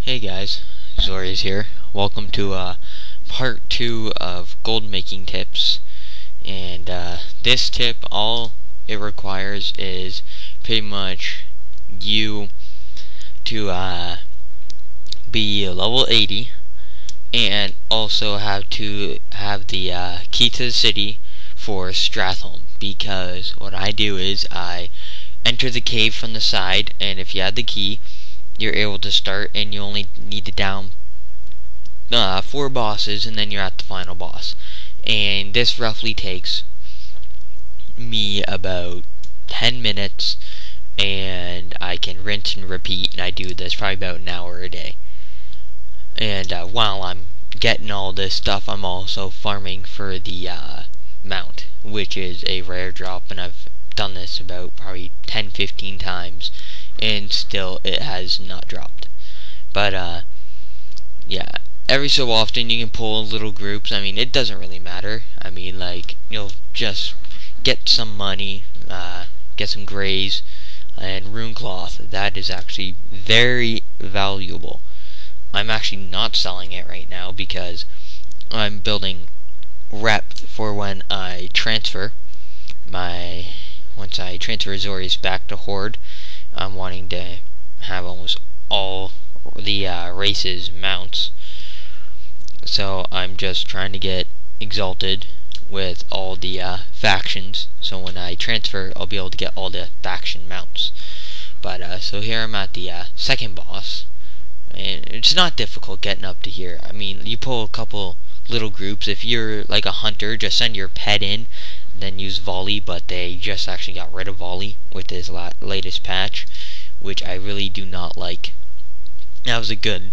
Hey guys, Zori's here. Welcome to part 2 of gold making tips. And this tip, all it requires is pretty much you to be level 80 and also have to have the key to the city for Stratholme, because what I do is I enter the cave from the side, and if you have the key you're able to start, and you only need to down 4 bosses and then you're at the final boss. And this roughly takes me about 10 minutes, and I can rinse and repeat, and I do this probably about an hour a day. And while I'm getting all this stuff, I'm also farming for the mount, which is a rare drop, and I've done this about probably 10-15 times and still it has not dropped. But yeah, every so often you can pull little groups. I mean, it doesn't really matter. I mean, like, you'll just get some money, get some grays and rune cloth. That is actually very valuable. I'm actually not selling it right now because I'm building rep for when I transfer once I transfer Zori's back to Horde. I'm wanting to have almost all the races mounts, so I'm just trying to get exalted with all the factions, so when I transfer I'll be able to get all the faction mounts. But so here I'm at the second boss, and it's not difficult getting up to here. I mean, you pull a couple little groups. If you're like a hunter, just send your pet in, then use volley, but they just actually got rid of volley with this latest patch, which I really do not like. That was a good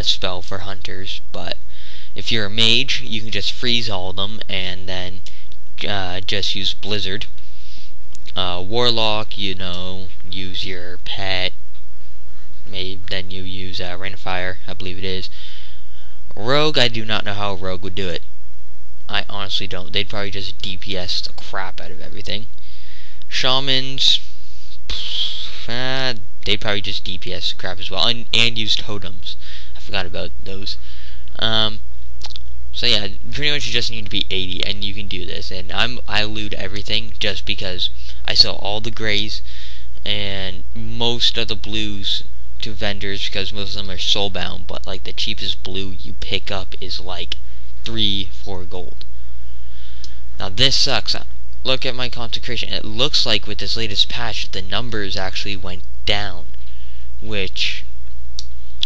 spell for hunters, but if you're a mage, you can just freeze all of them and then just use blizzard. Warlock, you know, use your pet. Maybe then you use rain of fire, I believe it is. Rogue, I do not know how a rogue would do it. I honestly don't. They'd probably just DPS the crap out of everything. Shamans, they'd probably just DPS the crap as well, and use totems. I forgot about those. So yeah, pretty much you just need to be 80, and you can do this. And I loot everything just because I sell all the grays and most of the blues to vendors, because most of them are soulbound. But like the cheapest blue you pick up is like 3-4 gold. Now this sucks. Look at my consecration. It looks like with this latest patch the numbers actually went down, which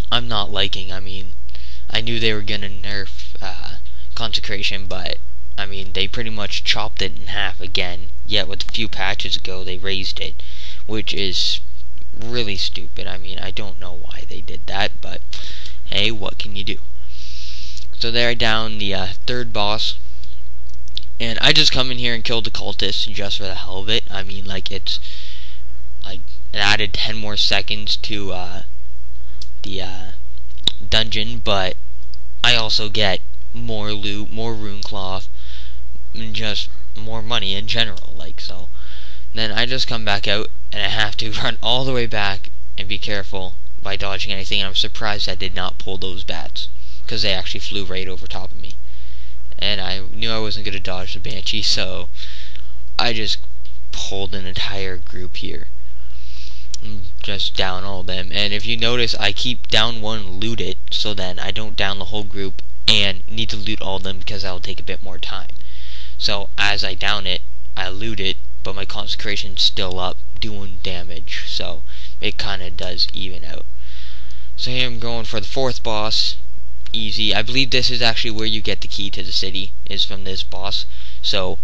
I'm not liking. I mean, I knew they were gonna nerf consecration, but I mean, they pretty much chopped it in half again. Yet with a few patches ago they raised it, which is really stupid. I mean, I don't know why they did that, but hey, what can you do? So they're down the third boss, and I just come in here and kill the cultists just for the hell of it. I mean, like, it's like it added 10 more seconds to the dungeon, but I also get more loot, more rune cloth, and just more money in general. Like, so then I just come back out, and I have to run all the way back and be careful by dodging anything. And I'm surprised I did not pull those bats, because they actually flew right over top of me, and I knew I wasn't going to dodge the banshee, so I just pulled an entire group here and just down all of them. And if you notice, I keep down one, loot it, so then I don't down the whole group and need to loot all of them, because that'll take a bit more time. So as I down it, I loot it, but my consecration's still up doing damage, so it kinda does even out. So here I'm going for the fourth boss. Easy. I believe this is actually where you get the key to the city, is from this boss. So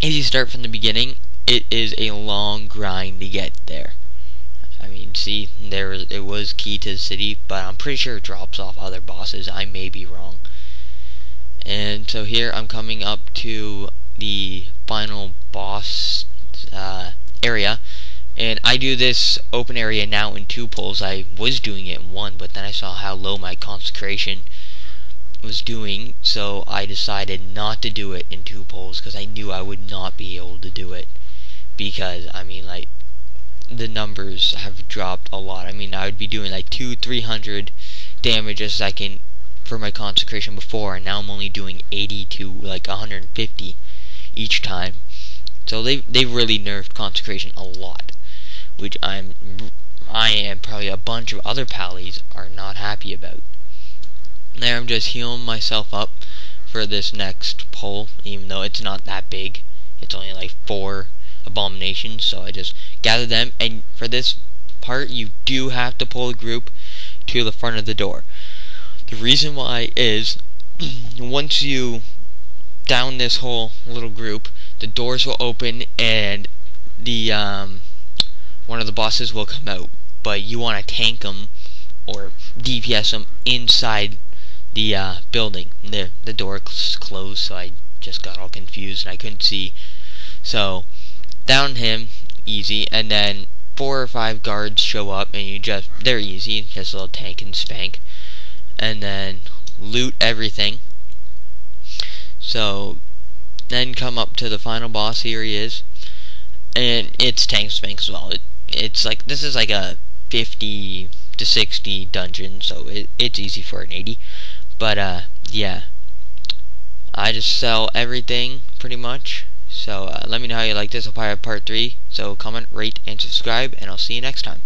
if you start from the beginning, it is a long grind to get there. I mean, see, it was key to the city, but I'm pretty sure it drops off other bosses. I may be wrong. And so here I'm coming up to the final boss area. And I do this open area now in 2 pulls. I was doing it in 1, but then I saw how low my consecration was doing, so I decided not to do it in 2 pulls, because I knew I would not be able to do it. Because, I mean, like, the numbers have dropped a lot. I mean, I would be doing like 200-300 damage a second for my consecration before, and now I'm only doing 80 to like 150 each time. So they've really nerfed consecration a lot, which I and probably a bunch of other pallies are not happy about. There, I'm just healing myself up for this next pull, even though it's not that big. It's only like 4 abominations, so I just gather them. And for this part, you do have to pull a group to the front of the door. The reason why is once you down this whole little group, the doors will open and the one of the bosses will come out, but you want to tank them or DPS them inside the building. The door closed, so I just got all confused and I couldn't see. So down him, easy, and then 4 or 5 guards show up and they're easy, just a little tank and spank, and then loot everything. So then come up to the final boss. Here he is, and it's tank spank as well. It's like, this is like a 50 to 60 dungeon, so it's easy for an 80. But yeah, I just sell everything pretty much. So let me know how you like this. I'll probably have part 3. So comment, rate, and subscribe, and I'll see you next time.